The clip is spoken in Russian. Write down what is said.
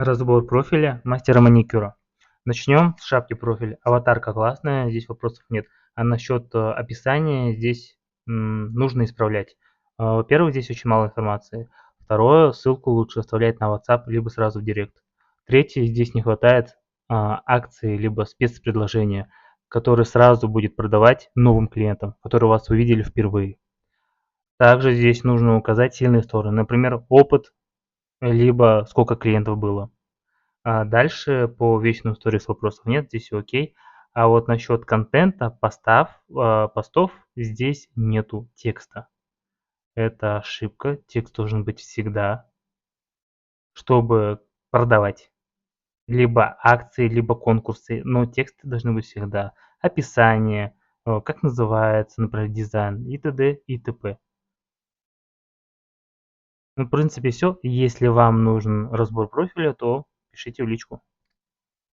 Разбор профиля мастера маникюра. Начнем с шапки профиля. Аватарка классная, здесь вопросов нет. А насчет описания здесь нужно исправлять. Во-первых, здесь очень мало информации. Второе, ссылку лучше оставлять на WhatsApp, либо сразу в Директ. Третье, здесь не хватает акции, либо спецпредложения, которые сразу будет продавать новым клиентам, которые вас увидели впервые. Также здесь нужно указать сильные стороны, например, опыт, либо сколько клиентов было. А дальше по вечным сторис вопросов нет, здесь всё окей. А вот насчет контента, постов здесь нету текста. Это ошибка. Текст должен быть всегда, чтобы продавать либо акции, либо конкурсы, но тексты должны быть всегда. Описание, как называется, например, дизайн и т.д. и т.п. Ну, в принципе, все. Если вам нужен разбор профиля, то пишите в личку.